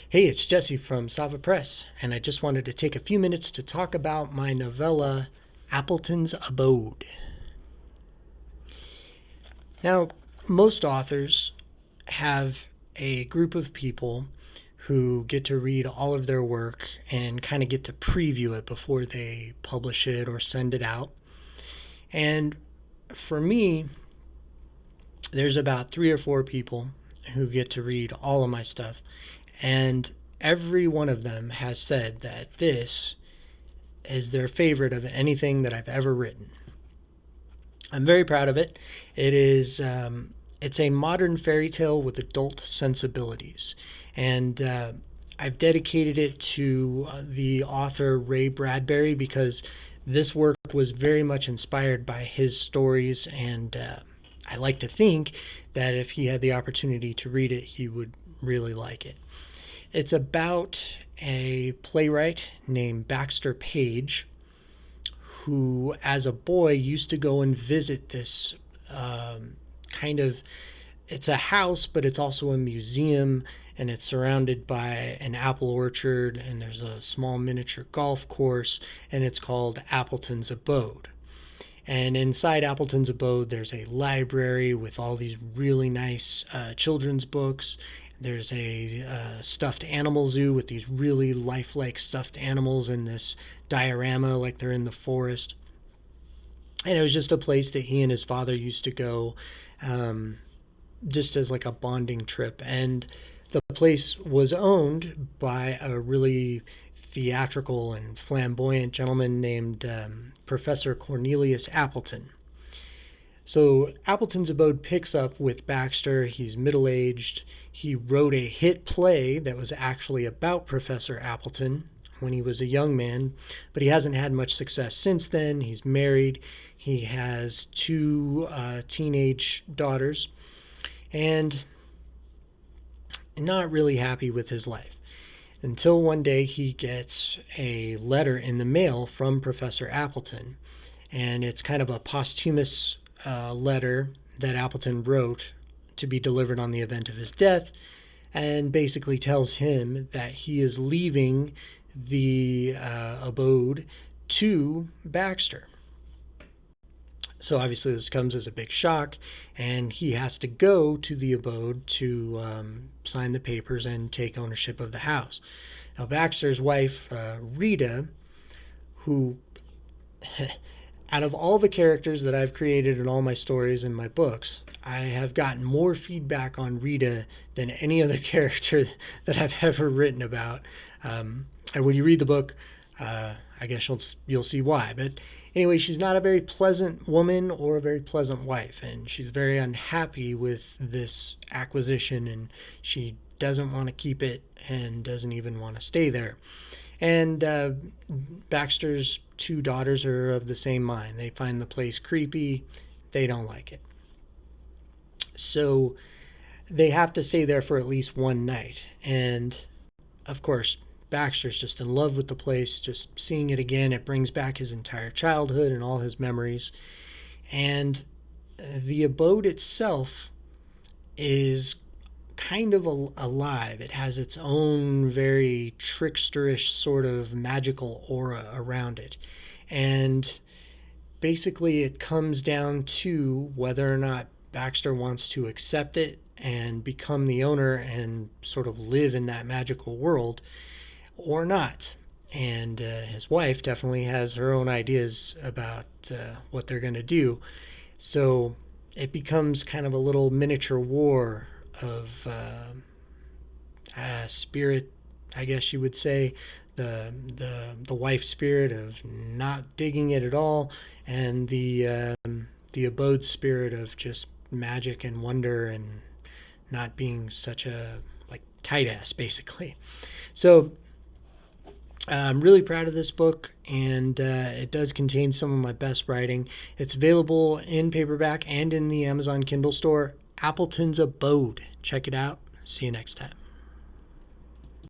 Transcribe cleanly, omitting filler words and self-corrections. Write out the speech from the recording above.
Hey, it's Jesse from Sava Press, and I just wanted to take a few minutes to talk about my novella, Appleton's Abode. Now, most authors have a group of people who get to read all of their work and kind of get to preview it before they publish it or send it out. And for me, there's about 3 or 4 people who get to read all of my stuff, and every one of them has said that this is their favorite of anything that I've ever written. I'm very proud of it. It's a modern fairy tale with adult sensibilities, and I've dedicated it to the author Ray Bradbury because this work was very much inspired by his stories, and I like to think that if he had the opportunity to read it, he would really like it. It's about a playwright named Baxter Page who, as a boy, used to go and visit this kind of it's a house, but it's also a museum, and it's surrounded by an apple orchard, and there's a small miniature golf course, and it's called Appleton's Abode. And inside Appleton's Abode, there's a library with all these really nice children's books. There's a stuffed animal zoo with these really lifelike stuffed animals in this diorama like they're in the forest. And it was just a place that he and his father used to go just as like a bonding trip. And the place was owned by a really theatrical and flamboyant gentleman named Professor Cornelius Appleton. So Appleton's Abode picks up with Baxter. He's middle-aged. He wrote a hit play that was actually about Professor Appleton when he was a young man, but he hasn't had much success since then. He's married. He has 2 teenage daughters, and not really happy with his life. Until one day he gets a letter in the mail from Professor Appleton, and it's kind of a posthumous letter that Appleton wrote to be delivered on the event of his death, and basically tells him that he is leaving the abode to Baxter. So obviously this comes as a big shock, and he has to go to the abode to sign the papers and take ownership of the house. Now Baxter's wife, Rita, who out of all the characters that I've created in all my stories and my books, I have gotten more feedback on Rita than any other character that I've ever written about. And when you read the book, I guess you'll see why. But anyway, she's not a very pleasant woman or a very pleasant wife, and she's very unhappy with this acquisition, and she doesn't want to keep it and doesn't even want to stay there. And Baxter's 2 daughters are of the same mind. They find the place creepy. They don't like it. So they have to stay there for at least one night. And of course, Baxter's just in love with the place. Just seeing it again, it brings back his entire childhood and all his memories. And the abode itself is kind of alive. It has its own very tricksterish sort of magical aura around it. And basically it comes down to whether or not Baxter wants to accept it and become the owner and sort of live in that magical world or not. And his wife definitely has her own ideas about what they're going to do. So it becomes kind of a little miniature war of spirit, I guess you would say. The wife spirit of not digging it at all, and the abode spirit of just magic and wonder and not being such a like tight ass, basically. So I'm really proud of this book, and it does contain some of my best writing. It's available in paperback and in the Amazon Kindle store. Appleton's Abode. Check it out. See you next time.